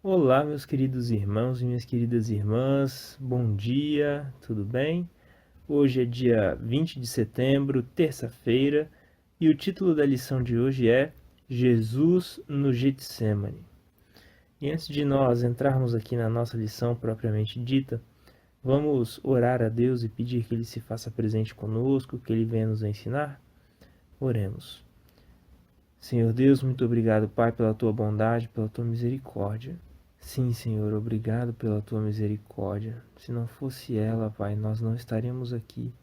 Olá, meus queridos irmãos e minhas queridas irmãs, bom dia, tudo bem? Hoje é dia 20 de setembro, terça-feira, e o título da lição de hoje é Jesus no Getsêmani. E antes de nós entrarmos aqui na nossa lição propriamente dita, vamos orar a Deus e pedir que Ele se faça presente conosco, que Ele venha nos ensinar? Oremos. Senhor Deus, muito obrigado, Pai, pela Tua bondade, pela Tua misericórdia. Sim, Senhor, obrigado pela Tua misericórdia. Se não fosse ela, Pai, nós não estaríamos aqui.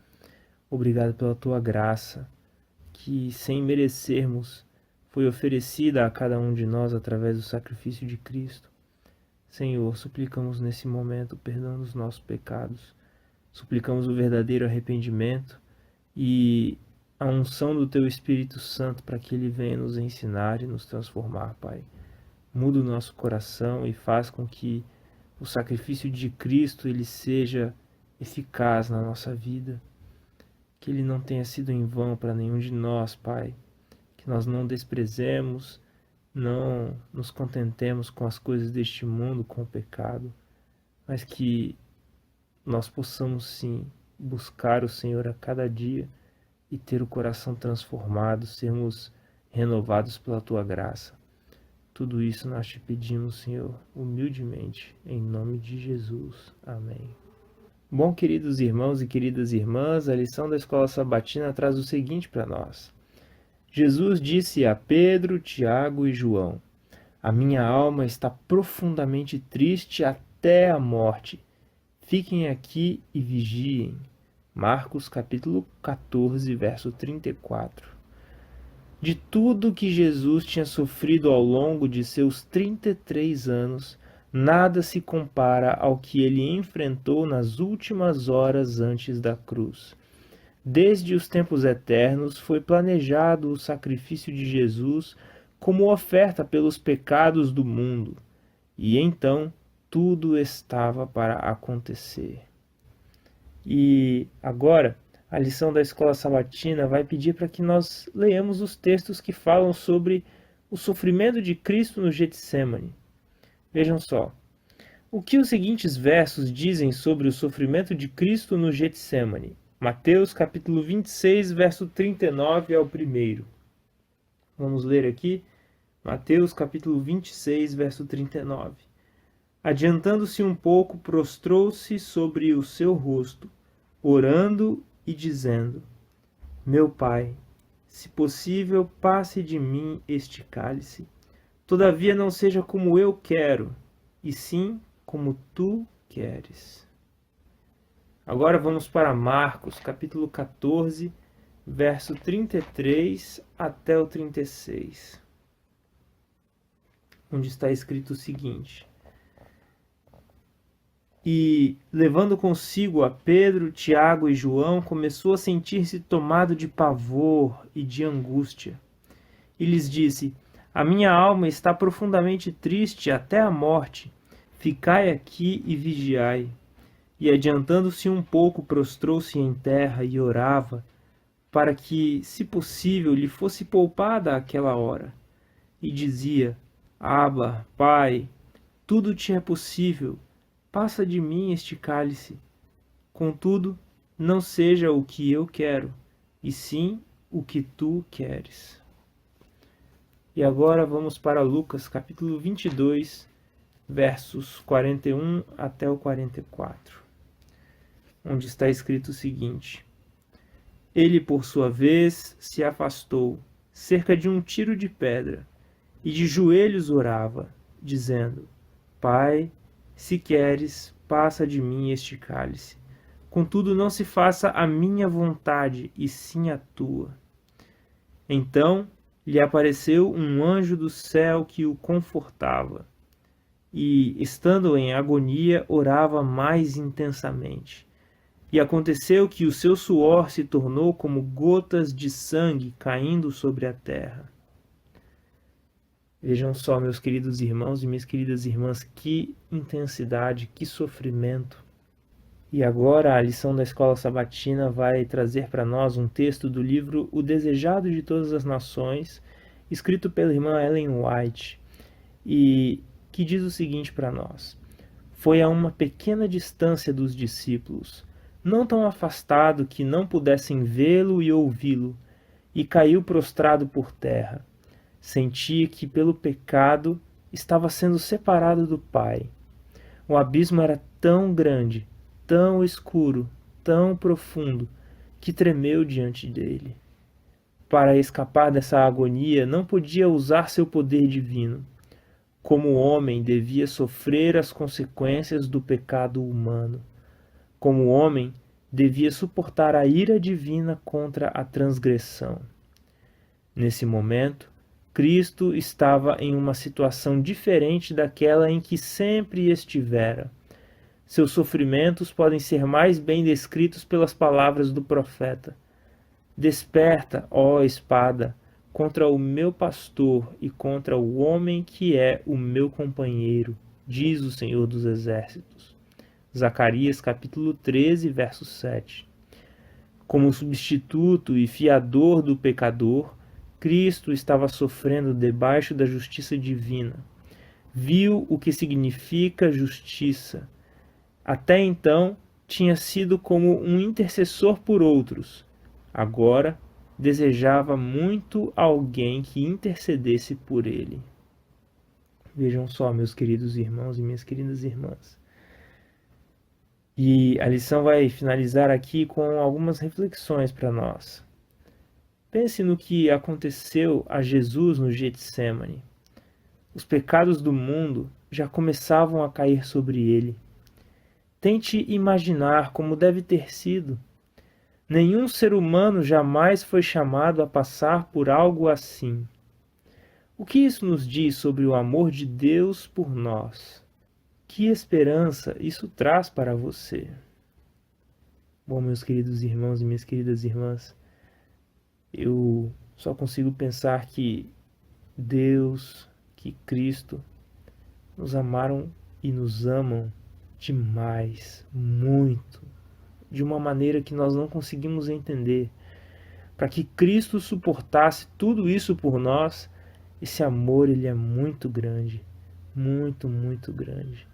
Obrigado pela Tua graça, que sem merecermos foi oferecida a cada um de nós através do sacrifício de Cristo. Senhor, suplicamos nesse momento perdão dos nossos pecados. Suplicamos o verdadeiro arrependimento e a unção do Teu Espírito Santo para que Ele venha nos ensinar e nos transformar, Pai. Muda o nosso coração e faz com que o sacrifício de Cristo ele seja eficaz na nossa vida. Que ele não tenha sido em vão para nenhum de nós, Pai. Que nós não desprezemos, não nos contentemos com as coisas deste mundo, com o pecado, mas que nós possamos sim buscar o Senhor a cada dia e ter o coração transformado, sermos renovados pela Tua graça. Tudo isso nós te pedimos, Senhor, humildemente, em nome de Jesus. Amém. Bom, queridos irmãos e queridas irmãs, a lição da Escola Sabatina traz o seguinte para nós. Jesus disse a Pedro, Tiago e João: "A minha alma está profundamente triste até a morte. Fiquem aqui e vigiem." Marcos capítulo 14, verso 34. De tudo que Jesus tinha sofrido ao longo de seus 33 anos, nada se compara ao que ele enfrentou nas últimas horas antes da cruz. Desde os tempos eternos foi planejado o sacrifício de Jesus como oferta pelos pecados do mundo, e então tudo estava para acontecer. E agora, a lição da Escola Sabatina vai pedir para que nós leiamos os textos que falam sobre o sofrimento de Cristo no Getsêmani. Vejam só. O que os seguintes versos dizem sobre o sofrimento de Cristo no Getsêmani? Mateus capítulo 26, verso 39 é o primeiro. Vamos ler aqui. Mateus capítulo 26, verso 39. Adiantando-se um pouco, prostrou-se sobre o seu rosto, orando e dizendo: "Meu Pai, se possível, passe de mim este cálice. Todavia não seja como eu quero, e sim como tu queres." Agora vamos para Marcos, capítulo 14, verso 33 até o 36, onde está escrito o seguinte: "E, levando consigo a Pedro, Tiago e João, começou a sentir-se tomado de pavor e de angústia. E lhes disse: A minha alma está profundamente triste até a morte. Ficai aqui e vigiai." E, adiantando-se um pouco, prostrou-se em terra e orava, para que, se possível, lhe fosse poupada aquela hora. E dizia: "Abba, Pai, tudo te é possível. Passa de mim este cálice. Contudo, não seja o que eu quero, e sim o que tu queres." E agora vamos para Lucas, capítulo 22, versos 41 até o 44, onde está escrito o seguinte: "Ele, por sua vez, se afastou, cerca de um tiro de pedra, e de joelhos orava, dizendo: Pai, se queres, passa de mim este cálice. Contudo, não se faça a minha vontade, e sim a tua." Então lhe apareceu um anjo do céu que o confortava, e, estando em agonia, orava mais intensamente. E aconteceu que o seu suor se tornou como gotas de sangue caindo sobre a terra. Vejam só, meus queridos irmãos e minhas queridas irmãs, que intensidade, que sofrimento. E agora a lição da Escola Sabatina vai trazer para nós um texto do livro O Desejado de Todas as Nações, escrito pela irmã Ellen White. E que diz o seguinte para nós: foi a uma pequena distância dos discípulos, não tão afastado que não pudessem vê-lo e ouvi-lo, e caiu prostrado por terra. Sentia que pelo pecado estava sendo separado do Pai. O abismo era tão grande, tão escuro, tão profundo, que tremeu diante dele. Para escapar dessa agonia, não podia usar seu poder divino. Como homem, devia sofrer as consequências do pecado humano. Como homem, devia suportar a ira divina contra a transgressão. Nesse momento, Cristo estava em uma situação diferente daquela em que sempre estivera. Seus sofrimentos podem ser mais bem descritos pelas palavras do profeta: desperta, ó espada, contra o meu pastor e contra o homem que é o meu companheiro, diz o Senhor dos Exércitos. Zacarias capítulo 13, verso 7. Como substituto e fiador do pecador, Cristo estava sofrendo debaixo da justiça divina. Viu o que significa justiça. Até então, tinha sido como um intercessor por outros. Agora, desejava muito alguém que intercedesse por ele. Vejam só, meus queridos irmãos e minhas queridas irmãs. E a lição vai finalizar aqui com algumas reflexões para nós. Pense no que aconteceu a Jesus no Getsêmani. Os pecados do mundo já começavam a cair sobre ele. Tente imaginar como deve ter sido. Nenhum ser humano jamais foi chamado a passar por algo assim. O que isso nos diz sobre o amor de Deus por nós? Que esperança isso traz para você? Bom, meus queridos irmãos e minhas queridas irmãs, eu só consigo pensar que Deus, que Cristo, nos amaram e nos amam demais, muito, de uma maneira que nós não conseguimos entender. Para que Cristo suportasse tudo isso por nós, esse amor ele é muito grande, muito, muito grande.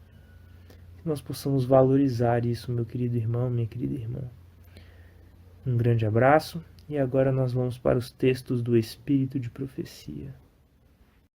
Que nós possamos valorizar isso, meu querido irmão, minha querida irmã. Um grande abraço e agora nós vamos para os textos do Espírito de Profecia.